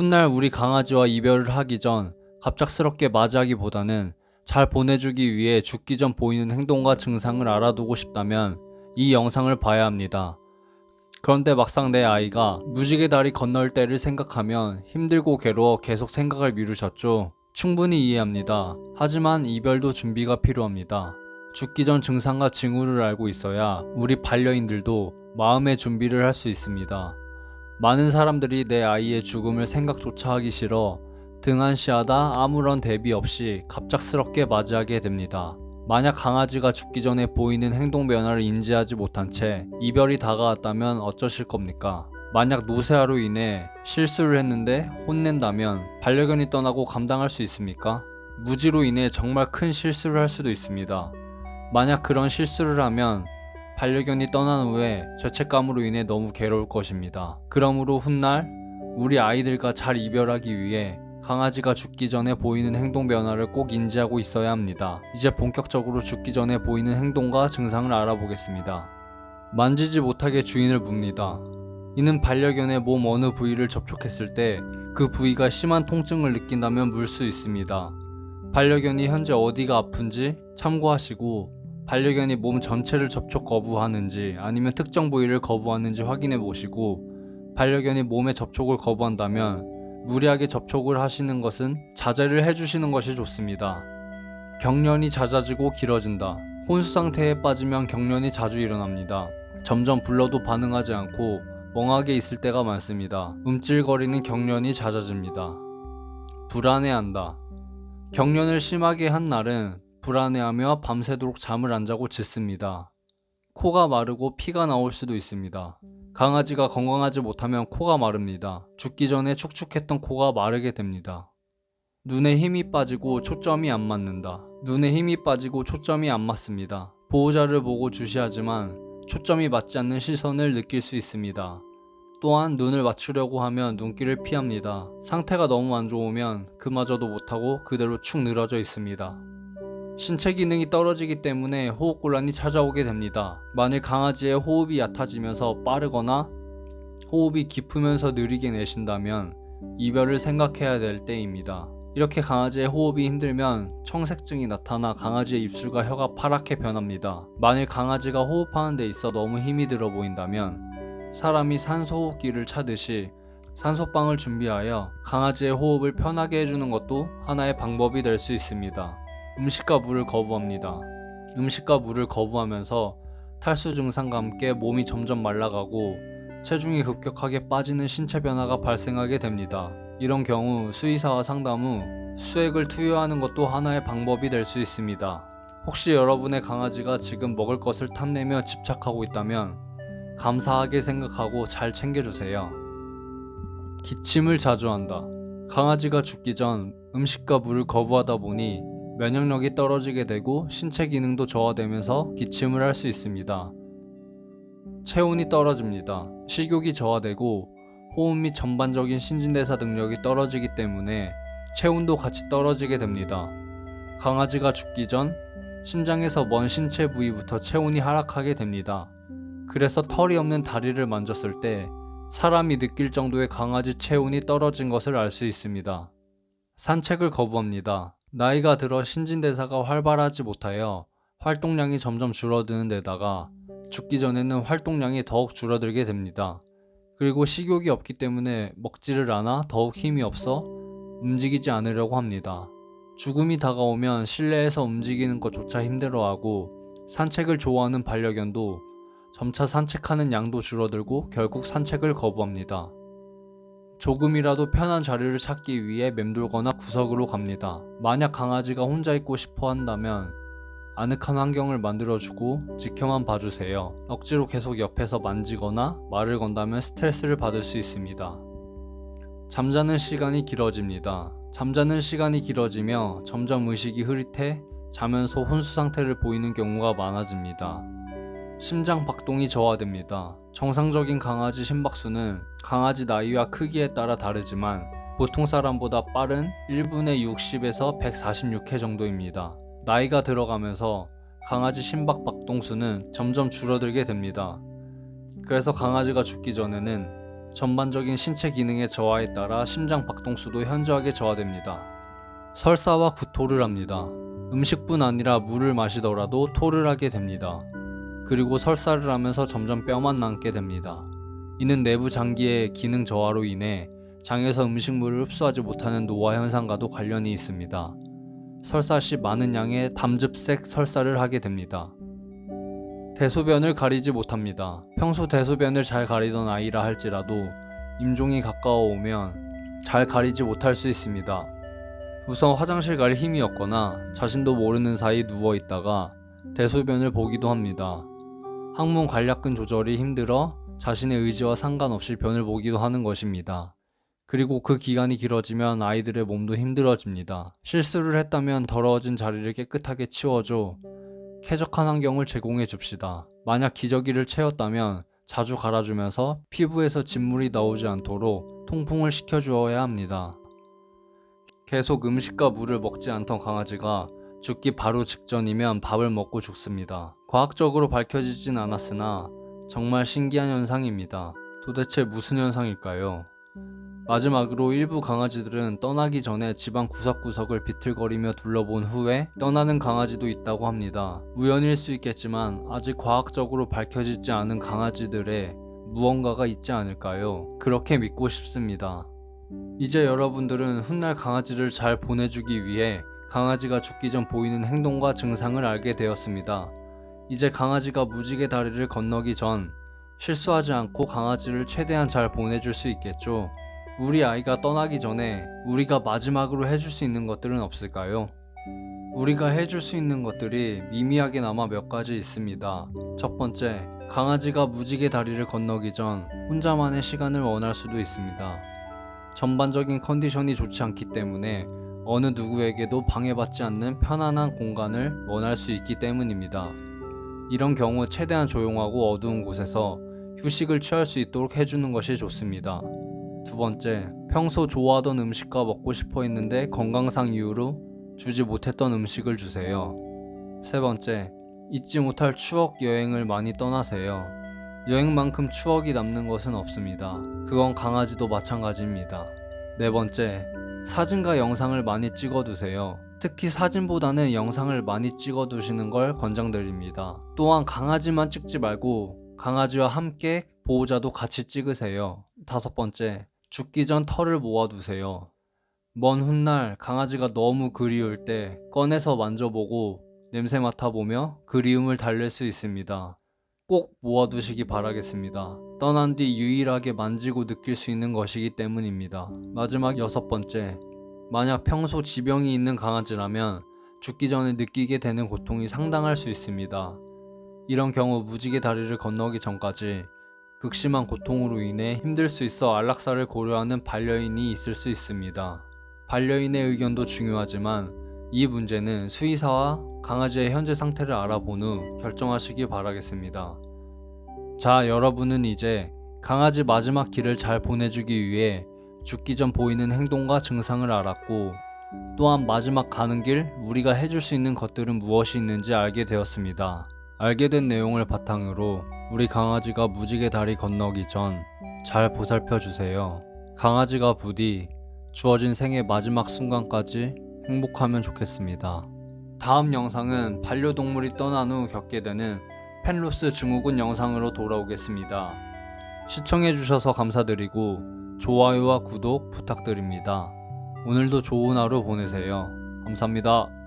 훗날 우리 강아지와 이별을 하기 전 갑작스럽게 맞이하기보다는 잘 보내주기 위해 죽기 전 보이는 행동과 증상을 알아두고 싶다면 이 영상을 봐야 합니다. 그런데 막상 내 아이가 무지개 다리 건널 때를 생각하면 힘들고 괴로워 계속 생각을 미루셨죠. 충분히 이해합니다. 하지만 이별도 준비가 필요합니다. 죽기 전 증상과 징후를 알고 있어야 우리 반려인들도 마음의 준비를 할 수 있습니다. 많은 사람들이 내 아이의 죽음을 생각조차 하기 싫어 등한시하다 아무런 대비 없이 갑작스럽게 맞이하게 됩니다. 만약 강아지가 죽기 전에 보이는 행동 변화를 인지하지 못한 채 이별이 다가왔다면 어쩌실 겁니까? 만약 노쇠화로 인해 실수를 했는데 혼낸다면 반려견이 떠나고 감당할 수 있습니까? 무지로 인해 정말 큰 실수를 할 수도 있습니다. 만약 그런 실수를 하면 반려견이 떠난 후에 죄책감으로 인해 너무 괴로울 것입니다. 그러므로 훗날 우리 아이들과 잘 이별하기 위해 강아지가 죽기 전에 보이는 행동 변화를 꼭 인지하고 있어야 합니다. 이제 본격적으로 죽기 전에 보이는 행동과 증상을 알아보겠습니다. 만지지 못하게 주인을 묻니다. 이는 반려견의 몸 어느 부위를 접촉했을 때 그 부위가 심한 통증을 느낀다면 물 수 있습니다. 반려견이 현재 어디가 아픈지 참고하시고 반려견이 몸 전체를 접촉 거부하는지 아니면 특정 부위를 거부하는지 확인해 보시고 반려견이 몸에 접촉을 거부한다면 무리하게 접촉을 하시는 것은 자제를 해주시는 것이 좋습니다. 경련이 잦아지고 길어진다. 혼수 상태에 빠지면 경련이 자주 일어납니다. 점점 불러도 반응하지 않고 멍하게 있을 때가 많습니다. 움찔거리는 경련이 잦아집니다. 불안해한다. 경련을 심하게 한 날은 불안해하며 밤새도록 잠을 안 자고 짖습니다. 코가 마르고 피가 나올 수도 있습니다. 강아지가 건강하지 못하면 코가 마릅니다. 죽기 전에 축축했던 코가 마르게 됩니다. 눈에 힘이 빠지고 초점이 안 맞는다. 눈에 힘이 빠지고 초점이 안 맞습니다. 보호자를 보고 주시하지만 초점이 맞지 않는 시선을 느낄 수 있습니다. 또한 눈을 맞추려고 하면 눈길을 피합니다. 상태가 너무 안 좋으면 그마저도 못하고 그대로 축 늘어져 있습니다. 신체 기능이 떨어지기 때문에 호흡곤란이 찾아오게 됩니다. 만일 강아지의 호흡이 얕아지면서 빠르거나 호흡이 깊으면서 느리게 내쉰다면 이별을 생각해야 될 때입니다. 이렇게 강아지의 호흡이 힘들면 청색증이 나타나 강아지의 입술과 혀가 파랗게 변합니다. 만일 강아지가 호흡하는 데 있어 너무 힘이 들어 보인다면 사람이 산소호흡기를 차듯이 산소방을 준비하여 강아지의 호흡을 편하게 해주는 것도 하나의 방법이 될 수 있습니다. 음식과 물을 거부합니다. 음식과 물을 거부하면서 탈수 증상과 함께 몸이 점점 말라가고 체중이 급격하게 빠지는 신체 변화가 발생하게 됩니다. 이런 경우 수의사와 상담 후 수액을 투여하는 것도 하나의 방법이 될 수 있습니다. 혹시 여러분의 강아지가 지금 먹을 것을 탐내며 집착하고 있다면 감사하게 생각하고 잘 챙겨주세요. 기침을 자주 한다. 강아지가 죽기 전 음식과 물을 거부하다 보니 면역력이 떨어지게 되고 신체 기능도 저하되면서 기침을 할 수 있습니다. 체온이 떨어집니다. 식욕이 저하되고 호흡 및 전반적인 신진대사 능력이 떨어지기 때문에 체온도 같이 떨어지게 됩니다. 강아지가 죽기 전 심장에서 먼 신체 부위부터 체온이 하락하게 됩니다. 그래서 털이 없는 다리를 만졌을 때 사람이 느낄 정도의 강아지 체온이 떨어진 것을 알 수 있습니다. 산책을 거부합니다. 나이가 들어 신진대사가 활발하지 못하여 활동량이 점점 줄어드는 데다가 죽기 전에는 활동량이 더욱 줄어들게 됩니다. 그리고 식욕이 없기 때문에 먹지를 않아 더욱 힘이 없어 움직이지 않으려고 합니다. 죽음이 다가오면 실내에서 움직이는 것조차 힘들어하고 산책을 좋아하는 반려견도 점차 산책하는 양도 줄어들고 결국 산책을 거부합니다. 조금이라도 편한 자리를 찾기 위해 맴돌거나 구석으로 갑니다. 만약 강아지가 혼자 있고 싶어 한다면 아늑한 환경을 만들어주고 지켜만 봐주세요. 억지로 계속 옆에서 만지거나 말을 건다면 스트레스를 받을 수 있습니다. 잠자는 시간이 길어집니다. 잠자는 시간이 길어지며 점점 의식이 흐릿해 자면서 혼수 상태를 보이는 경우가 많아집니다. 심장 박동이 저하됩니다. 정상적인 강아지 심박수는 강아지 나이와 크기에 따라 다르지만 보통 사람보다 빠른 1분에 60에서 146회 정도입니다. 나이가 들어가면서 강아지 심박 박동수는 점점 줄어들게 됩니다. 그래서 강아지가 죽기 전에는 전반적인 신체 기능의 저하에 따라 심장 박동수도 현저하게 저하됩니다. 설사와 구토를 합니다. 음식뿐 아니라 물을 마시더라도 토를 하게 됩니다. 그리고 설사를 하면서 점점 뼈만 남게 됩니다. 이는 내부 장기의 기능 저하로 인해 장에서 음식물을 흡수하지 못하는 노화 현상과도 관련이 있습니다. 설사 시 많은 양의 담즙색 설사를 하게 됩니다. 대소변을 가리지 못합니다. 평소 대소변을 잘 가리던 아이라 할지라도 임종이 가까워 오면 잘 가리지 못할 수 있습니다. 우선 화장실 갈 힘이 없거나 자신도 모르는 사이 누워 있다가 대소변을 보기도 합니다. 항문 관략근 조절이 힘들어 자신의 의지와 상관없이 변을 보기도 하는 것입니다. 그리고 그 기간이 길어지면 아이들의 몸도 힘들어집니다. 실수를 했다면 더러워진 자리를 깨끗하게 치워줘 쾌적한 환경을 제공해 줍시다. 만약 기저귀를 채웠다면 자주 갈아주면서 피부에서 진물이 나오지 않도록 통풍을 시켜주어야 합니다. 계속 음식과 물을 먹지 않던 강아지가 죽기 바로 직전이면 밥을 먹고 죽습니다. 과학적으로 밝혀지진 않았으나 정말 신기한 현상입니다. 도대체 무슨 현상일까요? 마지막으로 일부 강아지들은 떠나기 전에 집안 구석구석을 비틀거리며 둘러본 후에 떠나는 강아지도 있다고 합니다. 우연일 수 있겠지만 아직 과학적으로 밝혀지지 않은 강아지들의 무언가가 있지 않을까요? 그렇게 믿고 싶습니다. 이제 여러분들은 훗날 강아지를 잘 보내주기 위해 강아지가 죽기 전 보이는 행동과 증상을 알게 되었습니다. 이제 강아지가 무지개 다리를 건너기 전 실수하지 않고 강아지를 최대한 잘 보내줄 수 있겠죠. 우리 아이가 떠나기 전에 우리가 마지막으로 해줄 수 있는 것들은 없을까요? 우리가 해줄 수 있는 것들이 미미하게나마 몇 가지 있습니다. 첫 번째, 강아지가 무지개 다리를 건너기 전 혼자만의 시간을 원할 수도 있습니다. 전반적인 컨디션이 좋지 않기 때문에 어느 누구에게도 방해받지 않는 편안한 공간을 원할 수 있기 때문입니다. 이런 경우 최대한 조용하고 어두운 곳에서 휴식을 취할 수 있도록 해주는 것이 좋습니다. 두 번째, 평소 좋아하던 음식과 먹고 싶어 했는데 건강상 이유로 주지 못했던 음식을 주세요. 세 번째, 잊지 못할 추억 여행을 많이 떠나세요. 여행만큼 추억이 남는 것은 없습니다. 그건 강아지도 마찬가지입니다. 네 번째, 사진과 영상을 많이 찍어두세요. 특히 사진보다는 영상을 많이 찍어두시는 걸 권장드립니다. 또한 강아지만 찍지 말고 강아지와 함께 보호자도 같이 찍으세요. 다섯 번째, 죽기 전 털을 모아두세요. 먼 훗날 강아지가 너무 그리울 때 꺼내서 만져보고 냄새 맡아보며 그리움을 달랠 수 있습니다. 꼭 모아두시기 바라겠습니다. 떠난 뒤 유일하게 만지고 느낄 수 있는 것이기 때문입니다. 마지막 여섯 번째, 만약 평소 지병이 있는 강아지라면 죽기 전에 느끼게 되는 고통이 상당할 수 있습니다. 이런 경우 무지개 다리를 건너기 전까지 극심한 고통으로 인해 힘들 수 있어 안락사를 고려하는 반려인이 있을 수 있습니다. 반려인의 의견도 중요하지만 이 문제는 수의사와 강아지의 현재 상태를 알아본 후 결정하시기 바라겠습니다. 자, 여러분은 이제 강아지 마지막 길을 잘 보내주기 위해 죽기 전 보이는 행동과 증상을 알았고, 또한 마지막 가는 길 우리가 해줄 수 있는 것들은 무엇이 있는지 알게 되었습니다. 알게 된 내용을 바탕으로 우리 강아지가 무지개 다리 건너기 전 잘 보살펴 주세요. 강아지가 부디 주어진 생의 마지막 순간까지 행복하면 좋겠습니다. 다음 영상은 반려동물이 떠난 후 겪게 되는 펜로스 증후군 영상으로 돌아오겠습니다. 시청해주셔서 감사드리고 좋아요와 구독 부탁드립니다. 오늘도 좋은 하루 보내세요. 감사합니다.